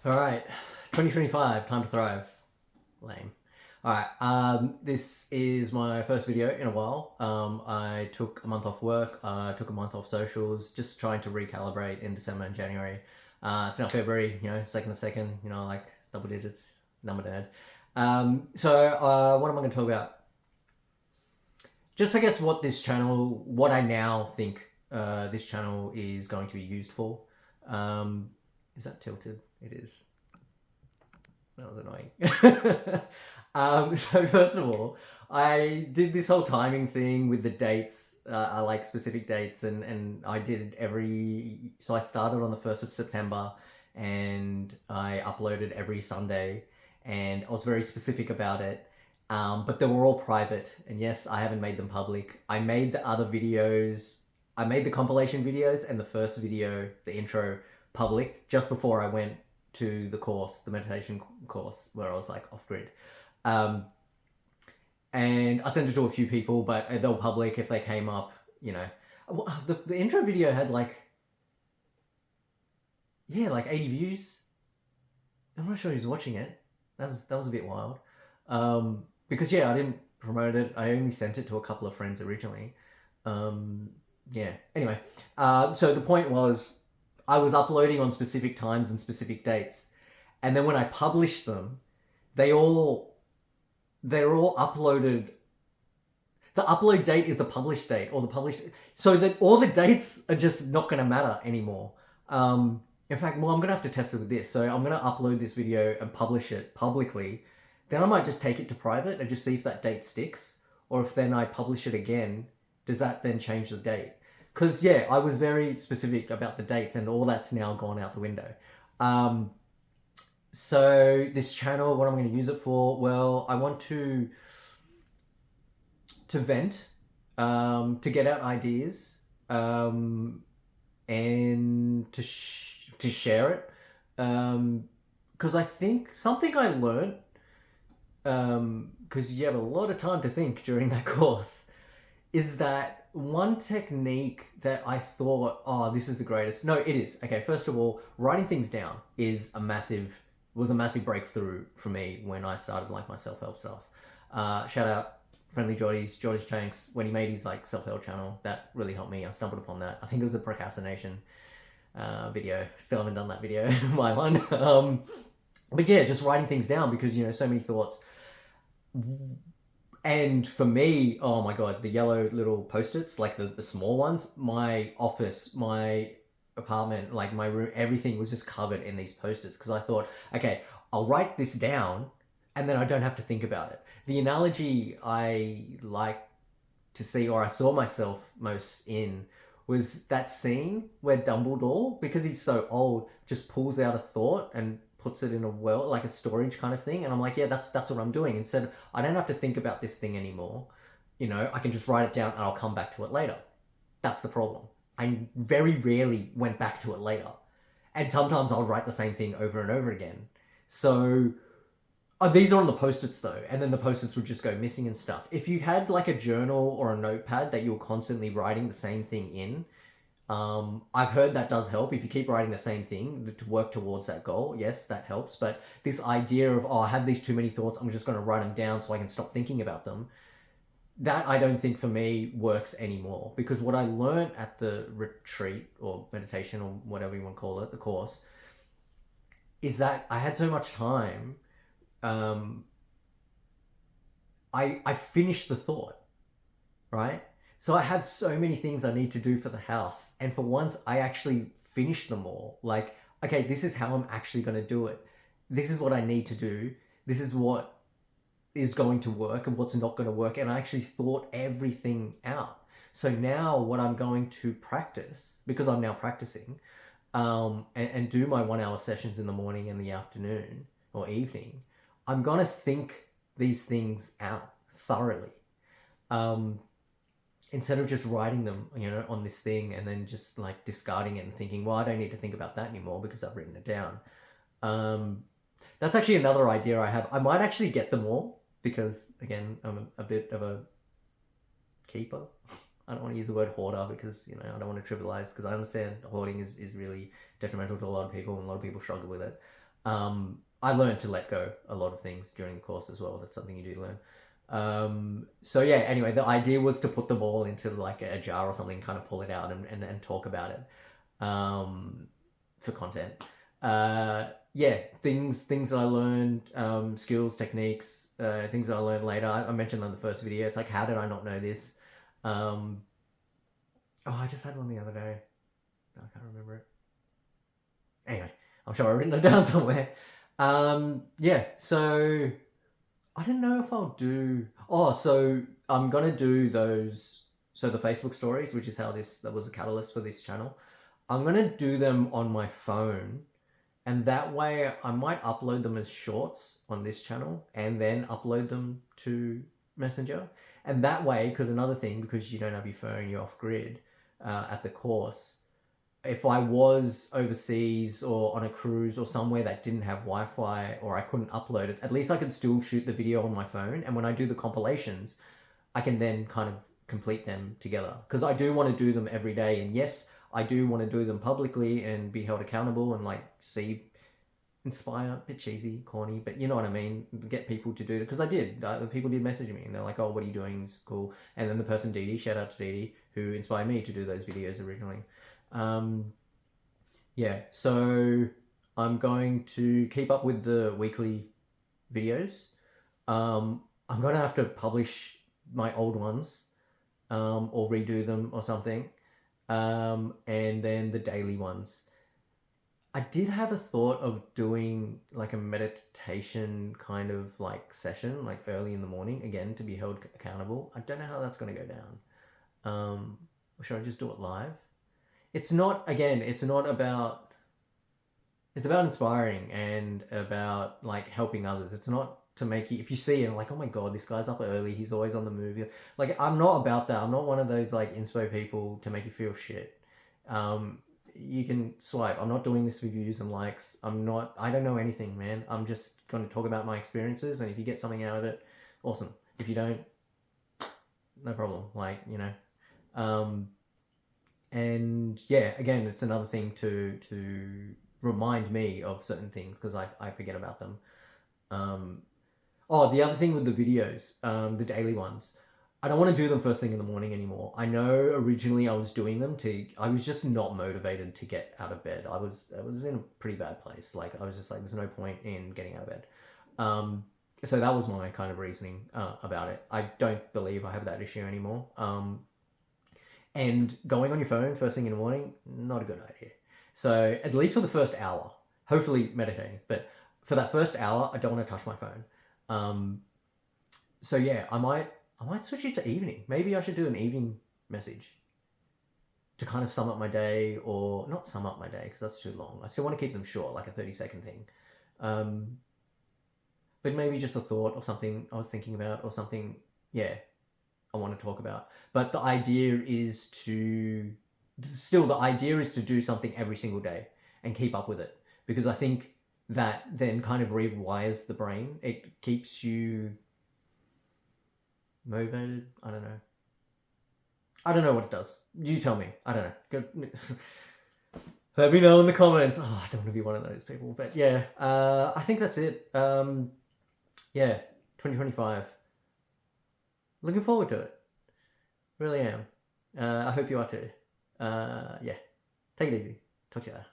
All right, 2025, time to thrive. Lame. All right, this is my first video in a while. I took a month off work, took a month off socials, just trying to recalibrate in December and January. It's now February, second to second, like double digits, number nerd. So what am I going to talk about? Just, I guess, what I now think this channel is going to be used for. Is that tilted? It is. That was annoying. So first of all, I did this whole timing thing with the dates. I like specific dates, and I did every. So I started on the 1st of September, and I uploaded every Sunday, and I was very specific about it. But they were all private, and yes, I haven't made them public. I made the other videos. I made the compilation videos and the first video, the intro, public just before I went to the course, the meditation course, where I was like off grid. And I sent it to a few people, but they were public if they came up, The intro video had like 80 views. I'm not sure who's watching it. That was a bit wild. Because I didn't promote it. I only sent it to a couple of friends originally. Anyway, so the point was, I was uploading on specific times and specific dates, and then when I published them, they're all uploaded. The upload date is the published date, or the published, so that all the dates are just not going to matter anymore. In fact, I'm going to have to test it with this. So I'm going to upload this video and publish it publicly. Then I might just take it to private and just see if that date sticks, or if then I publish it again, does that then change the date? Because, I was very specific about the dates, and all that's now gone out the window. So this channel, what I'm going to use it for? Well, I want to vent, to get out ideas, and to share it. Because I think something I learned, because you have a lot of time to think during that course, is that one technique that I thought, oh, this is the greatest. No, it is. Okay, first of all, writing things down was a massive breakthrough for me when I started like my self-help stuff. Shout out Friendly Geordie Shanks, when he made his like self-help channel. That really helped me. I stumbled upon that. I think it was a procrastination video. Still haven't done that video, my one. But just writing things down, because so many thoughts. And for me, oh my god, the yellow little post-its, like the small ones, my office, my apartment, like my room, everything was just covered in these post-its, because I thought, okay, I'll write this down and then I don't have to think about it. The analogy I like to see, or I saw myself most in, was that scene where Dumbledore, because he's so old, just pulls out a thought and puts it in a well, like a storage kind of thing. And I'm like, that's what I'm doing. Instead, I don't have to think about this thing anymore. I can just write it down and I'll come back to it later. That's the problem. I very rarely went back to it later. And sometimes I'll write the same thing over and over again. So these are on the post-its though, and then the post-its would just go missing and stuff. If you had like a journal or a notepad that you're constantly writing the same thing in, I've heard that does help. If you keep writing the same thing to work towards that goal, yes, that helps. But this idea of, I have these too many thoughts, I'm just going to write them down so I can stop thinking about them, that I don't think for me works anymore. Because what I learned at the retreat or meditation or whatever you want to call it, the course, is that I had so much time. I finished the thought, right? So I have so many things I need to do for the house. And for once, I actually finished them all. Like, okay, this is how I'm actually going to do it. This is what I need to do. This is what is going to work and what's not going to work. And I actually thought everything out. So now what I'm going to practice, because I'm now practicing, and do my 1 hour sessions in the morning and the afternoon or evening, I'm going to think these things out thoroughly. Instead of just writing them, on this thing and then just like discarding it and thinking, well, I don't need to think about that anymore because I've written it down. That's actually another idea I have. I might actually get them all, because again, I'm a bit of a keeper. I don't want to use the word hoarder, because, I don't want to trivialize, because I understand hoarding is really detrimental to a lot of people, and a lot of people struggle with it. I learned to let go a lot of things during the course as well. That's something you do learn. So yeah, anyway, the idea was to put them all into like a jar or something, kind of pull it out and talk about it for content. Yeah, things that I learned, skills, techniques, things that I learned later. I mentioned on the first video. It's like, how did I not know this? Oh, I just had one the other day. I can't remember it. Anyway, I'm sure I've written it down somewhere. Yeah, so I don't know if I'll do. Oh, so I'm gonna do those. So the Facebook stories, which is how that was a catalyst for this channel. I'm gonna do them on my phone, and that way I might upload them as shorts on this channel, and then upload them to Messenger. And that way, because another thing, because you don't have your phone, you're off grid at the course, if I was overseas or on a cruise or somewhere that didn't have Wi-Fi or I couldn't upload it, at least I could still shoot the video on my phone. And when I do the compilations, I can then kind of complete them together. Because I do want to do them every day. And yes, I do want to do them publicly and be held accountable and like inspire, a bit cheesy, corny, but you know what I mean, get people to do it. Because I did. People did message me and they're like, oh, what are you doing? It's cool. And then the person, Dee Dee, shout out to Dee Dee, who inspired me to do those videos originally. Yeah, so I'm going to keep up with the weekly videos. I'm going to have to publish my old ones or redo them or something. And then the daily ones. I did have a thought of doing like a meditation kind of like session, like early in the morning, again, to be held accountable. I don't know how that's going to go down. Or should I just do it live? It's not, again, it's about inspiring and about like helping others. It's not to make you, if you see him like, oh my god, this guy's up early, he's always on the move. Like, I'm not about that. I'm not one of those like inspo people to make you feel shit. You can swipe. I'm not doing this for views and likes. I don't know anything, man. I'm just going to talk about my experiences, and if you get something out of it, awesome. If you don't, no problem. Like, you know. And yeah, again, it's another thing to remind me of certain things because I forget about them. Oh, the other thing with the videos, the daily ones, I don't want to do them first thing in the morning anymore. I know originally I was doing them I was just not motivated to get out of bed. I was in a pretty bad place. Like, I was just like, there's no point in getting out of bed. So that was my kind of reasoning about it. I don't believe I have that issue anymore. And going on your phone first thing in the morning, not a good idea. So at least for the first hour, hopefully meditating, but for that first hour, I don't want to touch my phone. So yeah, I might switch it to evening. Maybe I should do an evening message to kind of sum up my day, or not sum up my day because that's too long. I still want to keep them short, like a 30-second thing. But maybe just a thought or something I was thinking about or something, yeah, I want to talk about. But the idea is to do something every single day and keep up with it, because I think that then kind of rewires the brain. It keeps you motivated. I don't know what it does. You tell me. I don't know. Let me know in the comments. Oh, I don't want to be one of those people. But yeah, I think that's it. Yeah, 2025. Looking forward to it. Really am. I hope you are too. Yeah. Take it easy. Talk to you later.